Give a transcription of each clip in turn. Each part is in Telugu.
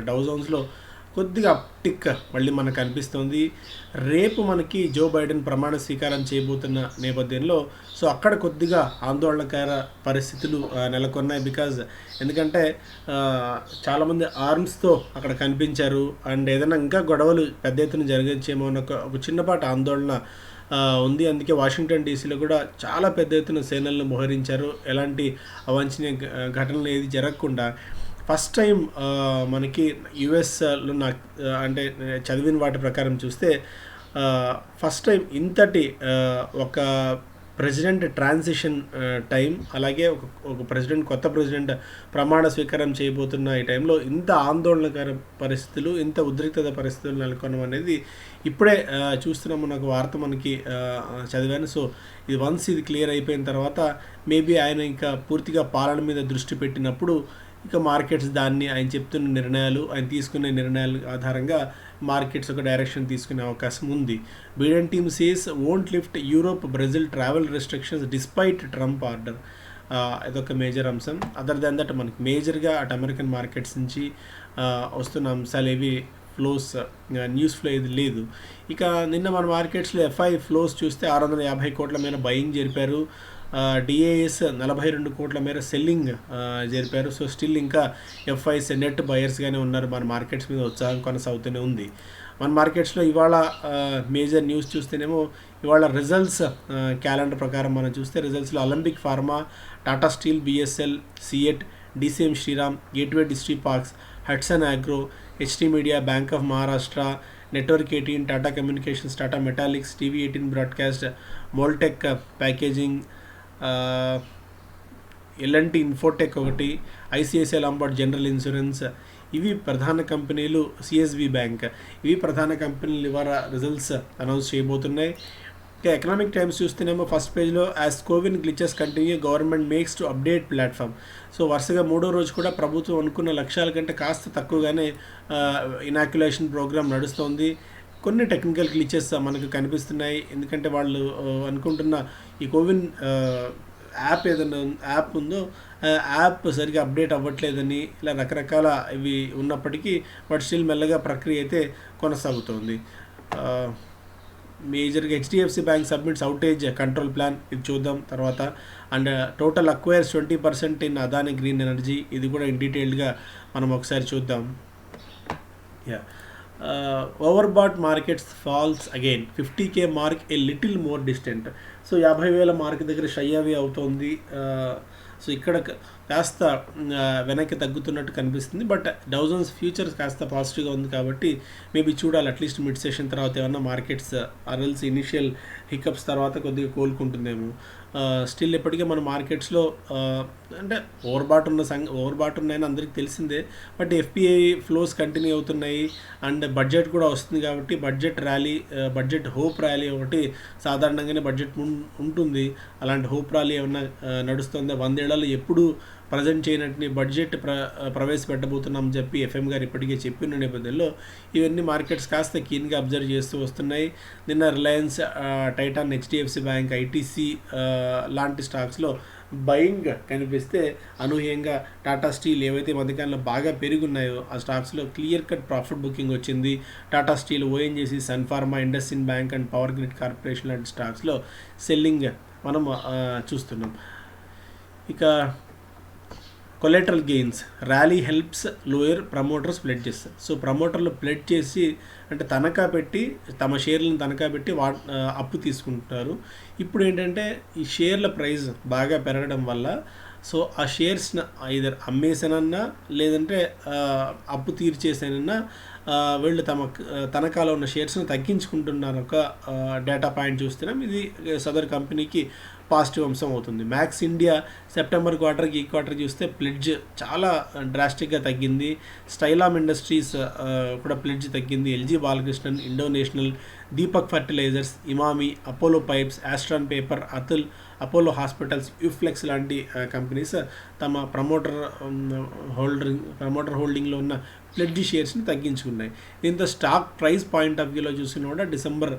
డౌ జోన్స్లో కొద్దిగా అప్టిక్ మళ్ళీ మనకు కనిపిస్తుంది. రేపు మనకి జో బైడెన్ ప్రమాణ స్వీకారం చేయబోతున్న నేపథ్యంలో సో అక్కడ కొద్దిగా ఆందోళనకర పరిస్థితులు నెలకొన్నాయి. ఎందుకంటే చాలామంది ఆర్మ్స్తో అక్కడ కనిపించారు. అండ్ ఏదైనా ఇంకా గొడవలు పెద్ద ఎత్తున జరగచ్చేమో అన్న ఒక చిన్నపాటి ఆందోళన ఉంది. అందుకే వాషింగ్టన్ డీసీలో కూడా చాలా పెద్ద ఎత్తున సేనలను మోహరించారు. ఎలాంటి అవాంఛనీయ ఘటనలు ఏది జరగకుండా. ఫస్ట్ టైం మనకి యుఎస్లో నాకు అంటే చదివిన వాటి ప్రకారం చూస్తే ఫస్ట్ టైం ఇంతటి ఒక ప్రెసిడెంట్ ట్రాన్సిషన్ టైం, అలాగే ఒక ప్రెసిడెంట్ కొత్త ప్రెసిడెంట్ ప్రమాణ స్వీకారం చేయబోతున్న ఈ టైంలో ఇంత ఆందోళనకర పరిస్థితులు, ఇంత ఉద్రిక్తత పరిస్థితులు నెలకొనడం అనేది ఇప్పుడే చూస్తున్నాము. నాకు వార్త మనకి చదివాను. సో ఇది క్లియర్ అయిపోయిన తర్వాత మేబీ ఆయన ఇంకా పూర్తిగా పాలన మీద దృష్టి పెట్టినప్పుడు ఇక మార్కెట్స్ దాన్ని ఆయన చెప్తున్న నిర్ణయాలు, ఆయన తీసుకునే నిర్ణయాల ఆధారంగా మార్కెట్స్ ఒక డైరెక్షన్ తీసుకునే అవకాశం ఉంది. Biden team says won't lift Europe Brazil travel restrictions despite Trump order. ఇదొక మేజర్ అంశం. అదర్ దాన్ దట్ మనకి మేజర్గా అటు అమెరికన్ మార్కెట్స్ నుంచి వస్తున్న అంశాలు ఏవి న్యూస్ ఫ్లో ఏది లేదు. ఇక నిన్న మన మార్కెట్స్లో ఎఫ్ఐ ఫ్లోస్ చూస్తే 650 కోట్ల మేర బయింగ్ జరిపారు. డిఏఎస్ 42 కోట్ల మేర సెల్లింగ్ జరిపారు. సో స్టిల్ ఇంకా ఎఫ్ఐస్ నెట్ బయర్స్గానే ఉన్నారు. మన మార్కెట్స్ మీద ఉత్సాహం కొనసాగుతూనే ఉంది. మన మార్కెట్స్లో ఇవాళ మేజర్ న్యూస్ చూస్తేనేమో ఇవాళ రిజల్ట్స్ క్యాలెండర్ ప్రకారం మనం చూస్తే రిజల్ట్స్లో Alembic pharma, Tata steel, BSL, CEAT, DCM Shriram, Gateway Distriparks, Hatsun agro, HT media, bank of Maharashtra, network 18, Tata communications, Tata metaliks, TV 18 broadcast, Moldtek packaging, LNT Infotech ఒకటి, ఐసిఐసిఐ లాంబార్డ్ జనరల్ ఇన్సూరెన్స్, ఇవి ప్రధాన కంపెనీలు. సిఎస్బి బ్యాంక్, ఇవి ప్రధాన కంపెనీలు ఇవాళ రిజల్ట్స్ అనౌన్స్ చేయబోతున్నాయి. ఇక ఎకనామిక్ టైమ్స్ చూస్తేనేమో ఫస్ట్ పేజ్లో as CoWIN glitches continue government makes to update platform. So వరుసగా 3వ రోజు కూడా ప్రభుత్వం అనుకున్న లక్ష్యాల కంటే కాస్త తక్కువగానే ఇనాక్యులేషన్ ప్రోగ్రామ్ నడుస్తోంది. కొన్ని టెక్నికల్ గ్లిచెస్ మనకు కనిపిస్తున్నాయి. ఎందుకంటే వాళ్ళు అనుకుంటున్న ఈ కోవిన్ యాప్ ఏదైనా యాప్ ఉందో యాప్ సరిగా అప్డేట్ అవ్వట్లేదని ఇలా రకరకాల ఇవి ఉన్నప్పటికీ బట్ స్టిల్ మెల్లగా ప్రక్రియ అయితే కొనసాగుతోంది. మేజర్గా HDFC bank submits outage control plan, ఇది చూద్దాం తర్వాత. And total acquires 20% in Adani green energy, ఇది కూడా ఇన్ డీటెయిల్డ్గా మనం ఒకసారి చూద్దాం. Overbought markets falls again, 50K mark a little more distant. So 50,000 mark దగ్గర షయ్యావి అవుతోంది. సో ఇక్కడ కాస్త వెనక్కి తగ్గుతున్నట్టు కనిపిస్తుంది. బట్ డౌ జోన్స్ ఫ్యూచర్స్ కాస్త పాజిటివ్గా ఉంది కాబట్టి మేబీ చూడాలి అట్లీస్ట్ మిడ్ సెషన్ తర్వాత ఏమన్నా మార్కెట్స్ ఆర్ఎల్స్ ఇనిషియల్ హికప్స్ తర్వాత కొద్దిగా కోలుకుంటుందేమో. స్టిల్ ఇప్పటికే మన మార్కెట్స్లో అంటే ఓవర్బాట్ ఉన్నాయని అందరికీ తెలిసిందే. బట్ ఎఫ్పిఐ ఫ్లోస్ కంటిన్యూ అవుతున్నాయి. అండ్ బడ్జెట్ కూడా వస్తుంది కాబట్టి బడ్జెట్ హోప్ ర్యాలీ ఒకటి సాధారణంగానే బడ్జెట్ ఉంటుంది. అలాంటి హోప్ ర్యాలీ ఏమన్నా నడుస్తుంది. 100 ఏళ్లలో ఎప్పుడు ప్రజెంట్ చేయనట్టుని బడ్జెట్ ప్రవేశపెట్టబోతున్నామని చెప్పి ఎఫ్ఎం గారు ఇప్పటికే చెప్పిన నేపథ్యంలో ఇవన్నీ మార్కెట్స్ కాస్త కీన్గా అబ్జర్వ్ చేస్తూ వస్తున్నాయి. నిన్న Reliance, Titan, HDFC bank, ITC లాంటి స్టాక్స్లో బయింగ్ కనిపిస్తే అనూహ్యంగా టాటా స్టీల్ ఏవైతే మధ్యకాలంలో బాగా పెరుగున్నాయో ఆ స్టాక్స్లో క్లియర్ కట్ ప్రాఫిట్ బుకింగ్ వచ్చింది. Tata steel, ONGC, Sun Pharma, IndusInd bank and power grid corporation లాంటి స్టాక్స్లో సెల్లింగ్ మనం చూస్తున్నాం. ఇక collateral gains, rally helps lower promoters pledges. So ప్రమోటర్లు ప్లెడ్ చేసి అంటే తనఖా పెట్టి తమ షేర్లను తనఖా పెట్టి అప్పు తీసుకుంటారు. ఇప్పుడు ఏంటంటే ఈ షేర్ల ప్రైస్ బాగా పెరగడం వల్ల సో ఆ షేర్స్ని ఐదర్ అమ్మేసానన్నా లేదంటే అప్పు తీర్చేసానన్నా వీళ్ళు తనఖాలో ఉన్న షేర్స్ని తగ్గించుకుంటున్నారు. ఒక డేటా పాయింట్ చూస్తున్నాం. ఇది సదర్ కంపెనీకి పాజిటివ్ అంశం అవుతుంది. మ్యాక్స్ ఇండియా సెప్టెంబర్ క్వార్టర్కి ఈ క్వార్టర్ చూస్తే ప్లెడ్జ్ చాలా డ్రాస్టిక్గా తగ్గింది. స్టైలామ్ ఇండస్ట్రీస్ కూడా ప్లెడ్జ్ తగ్గింది. LG Balakrishnan, Indo National, Deepak fertilisers, Emami, Apollo pipes, Astron paper, Atul, Apollo hospitals, Uflex లాంటి కంపెనీస్ తమ ప్రమోటర్ హోల్డింగ్లో ఉన్న ప్లెడ్జ్ షేర్స్ని తగ్గించుకున్నాయి. దీంతో స్టాక్ ప్రైస్ పాయింట్ ఆఫ్ వ్యూలో చూసినా కూడా డిసెంబర్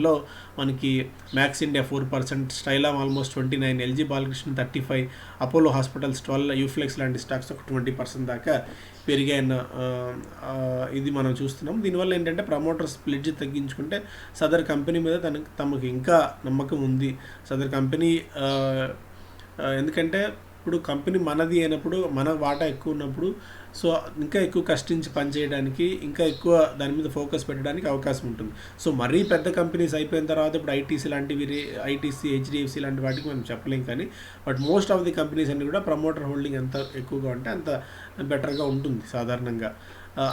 లో మనకి Max India 4%, Stylam almost 29%, LG Balakrishna 35%, Apollo hospitals 12%, Uflex లాంటి స్టాక్స్ ఒక 20% దాకా పెరిగాయన్న ఇది మనం చూస్తున్నాం. దీనివల్ల ఏంటంటే ప్రమోటర్స్ ప్లెడ్జ్ తగ్గించుకుంటే సదర్ కంపెనీ మీద తమకు ఇంకా నమ్మకం ఉంది. సదర్ కంపెనీ ఎందుకంటే ఇప్పుడు కంపెనీ మనది అయినప్పుడు, మన వాటా ఎక్కువ ఉన్నప్పుడు, సో ఇంకా ఎక్కువ కష్టించి పనిచేయడానికి, ఇంకా ఎక్కువ దాని మీద ఫోకస్ పెట్టడానికి అవకాశం ఉంటుంది. సో మరీ పెద్ద కంపెనీస్ అయిపోయిన తర్వాత ఇప్పుడు ఐటీసీ, హెచ్డిఎఫ్సి లాంటి వాటికి మనం చెప్పలేం. కానీ but most of the companies అన్ని కూడా ప్రమోటర్ హోల్డింగ్ ఎంత ఎక్కువగా ఉంటే అంత బెటర్గా ఉంటుంది సాధారణంగా.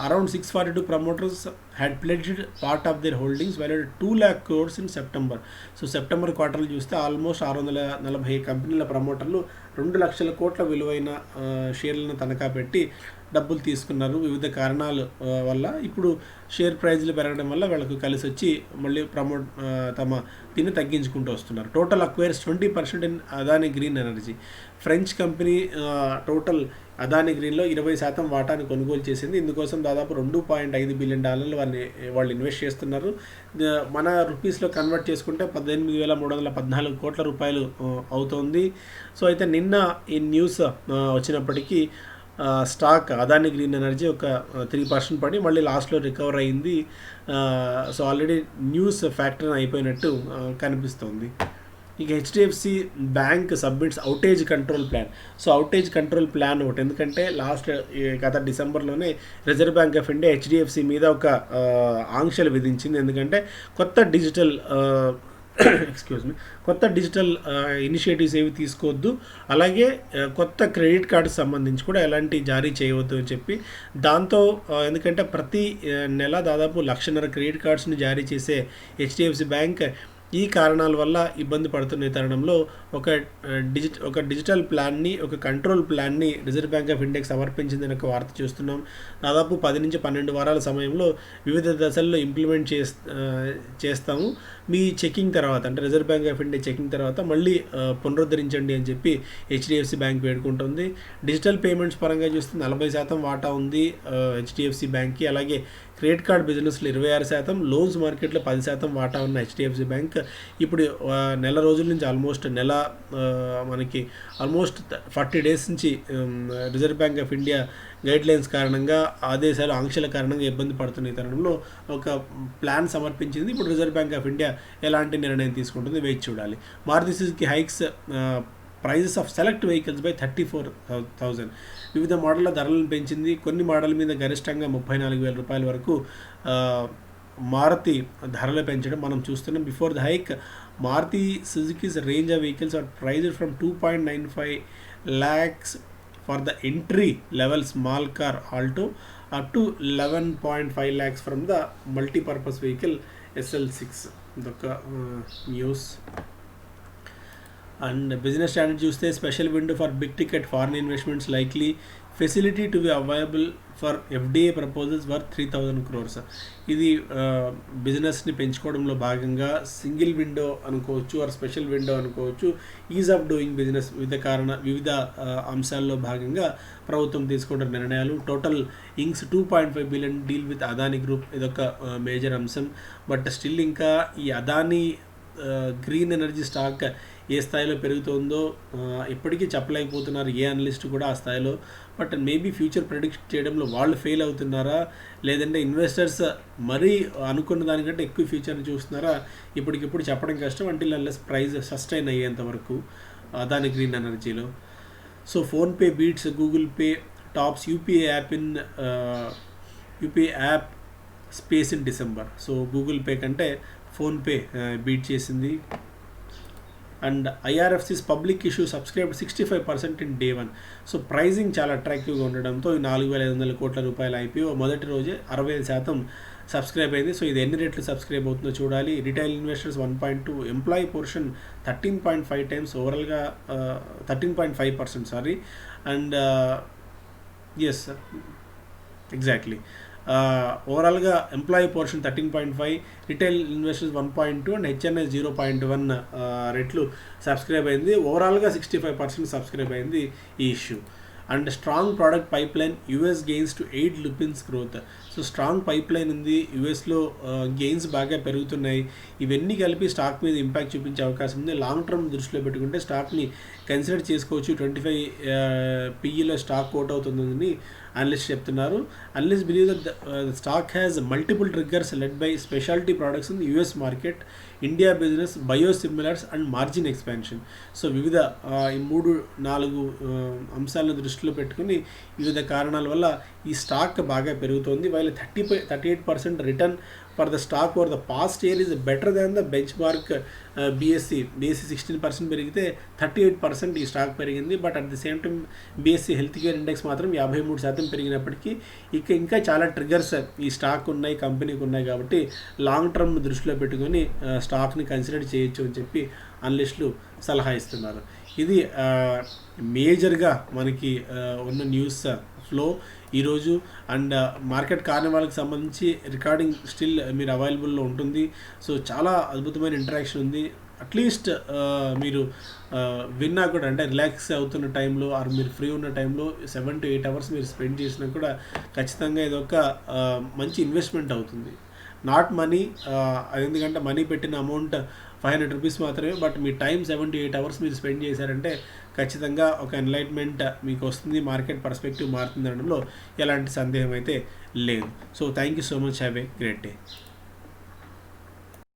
Around 642 promoters had pledged part of their holdings valued 2 lakh crores in September. So September క్వార్టర్లు చూస్తే ఆల్మోస్ట్ 640 కంపెనీల ప్రమోటర్లు 2 లక్షల కోట్ల విలువైన షేర్లను తనఖా పెట్టి డబ్బులు తీసుకున్నారు. వివిధ కారణాల వల్ల ఇప్పుడు షేర్ ప్రైజ్లు పెరగడం వల్ల వాళ్ళకు కలిసి వచ్చి మళ్ళీ తమ దీన్ని తగ్గించుకుంటూ వస్తున్నారు. Total acquires 20% in Adani green energy. French company total Adani గ్రీన్లో 20% వాటాను కొనుగోలు చేసింది. ఇందుకోసం దాదాపు $2.5 బిలియన్ వాళ్ళు ఇన్వెస్ట్ చేస్తున్నారు. మన రూపీస్లో కన్వర్ట్ చేసుకుంటే 18,314 కోట్ల రూపాయలు అవుతోంది. సో అయితే నిన్న ఈ న్యూస్ వచ్చినప్పటికీ స్టాక్ అదానీ గ్రీన్ ఎనర్జీ ఒక 3% పడి మళ్ళీ లాస్ట్లో రికవర్ అయింది. సో ఆల్రెడీ న్యూస్ ఫ్యాక్టర్ అయిపోయినట్టు కనిపిస్తోంది. ఇక HDFC bank submits outage control plan. So outage control plan ఒకటి, ఎందుకంటే గత డిసెంబర్లోనే reserve bank of India HDFC మీద ఒక ఆంక్షలు విధించింది. ఎందుకంటే కొత్త డిజిటల్ ఇనిషియేటివ్స్ ఏవి తీసుకోవద్దు, అలాగే కొత్త క్రెడిట్ కార్డు సంబంధించి కూడా ఎలాంటి జారీ చేయవద్దు అని చెప్పి. దాంతో ఎందుకంటే ప్రతి నెల దాదాపు 1,00,000 క్రెడిట్ కార్డ్స్ని జారీ చేసే హెచ్డిఎఫ్సి బ్యాంక్ ఈ కారణాల వల్ల ఇబ్బంది పడుతున్న తరుణంలో ఒక డిజిటల్ ప్లాన్ని, ఒక కంట్రోల్ ప్లాన్ని రిజర్వ్ బ్యాంక్ ఆఫ్ ఇండియాకి సమర్పించిందని ఒక వార్త చూస్తున్నాం. దాదాపు 10 నుంచి 12 వారాల సమయంలో వివిధ దశల్లో ఇంప్లిమెంట్ చేస్తాము. మీ చెకింగ్ తర్వాత, అంటే reserve bank of India checking తర్వాత మళ్ళీ పునరుద్ధరించండి అని చెప్పి హెచ్డిఎఫ్సి బ్యాంక్ వేడుకుంటుంది. డిజిటల్ పేమెంట్స్ పరంగా చూస్తే 40% వాటా ఉంది హెచ్డిఎఫ్సి బ్యాంక్కి. అలాగే క్రెడిట్ కార్డ్ బిజినెస్లో 26%, లోన్స్ మార్కెట్లో 10% వాటా ఉన్న హెచ్డిఎఫ్సి బ్యాంక్ ఇప్పుడు నెల రోజుల నుంచి మనకి ఆల్మోస్ట్ 40 డేస్ నుంచి reserve bank of India guidelines కారణంగా, ఆంక్షల కారణంగా ఇబ్బంది పడుతున్న తరుణంలో ఒక ప్లాన్ సమర్పించింది. ఇప్పుడు రిజర్వ్ బ్యాంక్ ఆఫ్ ఇండియా ఎలాంటి నిర్ణయం తీసుకుంటుంది వేచి చూడాలి. Maruti Suzuki hikes prices of select vehicles by 34,000. వివిధ మోడళ్ల ధరలను పెంచింది. కొన్ని మోడల్ మీద గరిష్టంగా 34,000 రూపాయల వరకు మారుతి ధరలు పెంచడం మనం చూస్తున్నాం. Before the hike, Maruti Suzuki's range of vehicles are priced from 2.95 lakhs for the entry level small car Alto up to 11.5 lakhs from the multi-purpose vehicle SL6. ఇదొక న్యూస్. అండ్ బిజినెస్ స్టాండర్డ్ చూస్తే special window for big ticket foreign investments likely facility to be available for FDI proposals worth 3,000 crores. ఇది బిజినెస్ని పెంచుకోవడంలో భాగంగా సింగిల్ విండో అనుకోవచ్చు, ఆర్ స్పెషల్ విండో అనుకోవచ్చు. ఈజ్ ఆఫ్ డూయింగ్ బిజినెస్ వివిధ అంశాల్లో భాగంగా ప్రభుత్వం తీసుకుంటున్న నిర్ణయాలు. Total inks 2.5 billion deal with Adani group, ఇదొక మేజర్ అంశం. బట్ స్టిల్ ఇంకా ఈ అదానీ గ్రీన్ ఎనర్జీ స్టాక్ ఏ స్థాయిలో పెరుగుతుందో ఇప్పటికీ చెప్పలేకపోతున్నారు ఏ అనలిస్ట్ కూడా ఆ స్థాయిలో. బట్ మేబీ ఫ్యూచర్ ప్రెడిక్ట్ చేయడంలో వాళ్ళు ఫెయిల్ అవుతున్నారా, లేదంటే ఇన్వెస్టర్స్ మరీ అనుకున్న దానికంటే ఎక్కువ ఫ్యూచర్ని చూస్తున్నారా, ఇప్పటికిప్పుడు చెప్పడం కష్టం. అంటిల్ అన్లెస్ ప్రైస్ సస్టైన్ అయ్యేంత వరకు అదానీ గ్రీన్ ఎనర్జీలో. So PhonePe beats Google Pay tops UPI app space in December. So Google Pay కంటే ఫోన్పే బీట్ చేసింది. And IRFC's public issue subscribe 65% in day 1. So pricing చాలా అట్రాక్టివ్గా ఉండడంతో ఈ 4,500 కోట్ల రూపాయల ఐపీఓ మొదటి రోజే 65% సబ్స్క్రైబ్ అయింది. సో ఇది ఎన్ని రెట్లు సబ్స్క్రైబ్ అవుతుందో చూడాలి. Retail investors 1.2, employee portion 13.5 times, ఓవరాల్గా 13.5%. అండ్ ఎస్ ఎగ్జాక్ట్లీ ఓవరాల్గా employee portion 13.5, retail investors 1.2 and HNI 0.1 రెట్లు సబ్స్క్రైబ్ అయింది. ఓవరాల్గా 65% సబ్స్క్రైబ్ అయింది ఈ issue. And strong product pipeline, US gains to 8 Lupin's growth. So strong pipeline ఉంది, యూఎస్లో గెయిన్స్ బాగా పెరుగుతున్నాయి. ఇవన్నీ కలిపి స్టాక్ మీద ఇంపాక్ట్ చూపించే అవకాశం ఉంది. లాంగ్ టర్మ్ దృష్టిలో పెట్టుకుంటే స్టాక్ని కన్సిడర్ చేసుకోవచ్చు. 25 PEలో స్టాక్ కోట్ అవుతుందని అనలిస్ట్ చెప్తున్నారు. Analyst believe that stock has multiple triggers led by speciality products in US market, India business, biosimilars and margin expansion. So వివిధ ఈ 3-4 అంశాలను దృష్టిలో పెట్టుకుని వివిధ కారణాల వల్ల ఈ స్టాక్ బాగా పెరుగుతోంది. While 38% return for the stock over the past year is better than the bench mark BSE 16% పెరిగితే 38% ఈ స్టాక్ పెరిగింది. But at the same time BSE health care index మాత్రం 53% పెరిగినప్పటికీ ఇంకా చాలా ట్రిగ్గర్స్ ఈ స్టాక్ ఉన్నాయి, కంపెనీకి ఉన్నాయి. కాబట్టి లాంగ్ టర్మ్ దృష్టిలో పెట్టుకొని స్టాక్ని కన్సిడర్ చేయొచ్చు అని చెప్పి అనలిస్టులు సలహా ఇస్తున్నారు. ఇది మేజర్గా మనకి ఉన్న న్యూస్ ఫ్లో ఈరోజు. అండ్ మార్కెట్ కార్నివాల్కి సంబంధించి రికార్డింగ్ స్టిల్ మీరు అవైలబుల్లో ఉంటుంది. సో చాలా అద్భుతమైన ఇంటరాక్షన్ ఉంది. అట్లీస్ట్ మీరు విన్నా కూడా, అంటే రిలాక్స్ అవుతున్న టైంలో ఆర్ మీరు ఫ్రీ ఉన్న టైంలో 7 to 8 అవర్స్ మీరు స్పెండ్ చేసినా కూడా ఖచ్చితంగా ఇది ఒక మంచి ఇన్వెస్ట్మెంట్ అవుతుంది. నాట్ మనీ, ఎందుకంటే మనీ పెట్టిన అమౌంట్ 500 రూపీస్ మాత్రమే. But me time 7 to 8 hours మీరు స్పెండ్ చేశారంటే ఖచ్చితంగా ఒక ఎన్లైట్మెంట్ మీకు వస్తుంది, మార్కెట్ పర్స్పెక్టివ్ మారుతుంది అనడంలో ఎలాంటి సందేహం అయితే లేదు. So thank you so much, have a great day.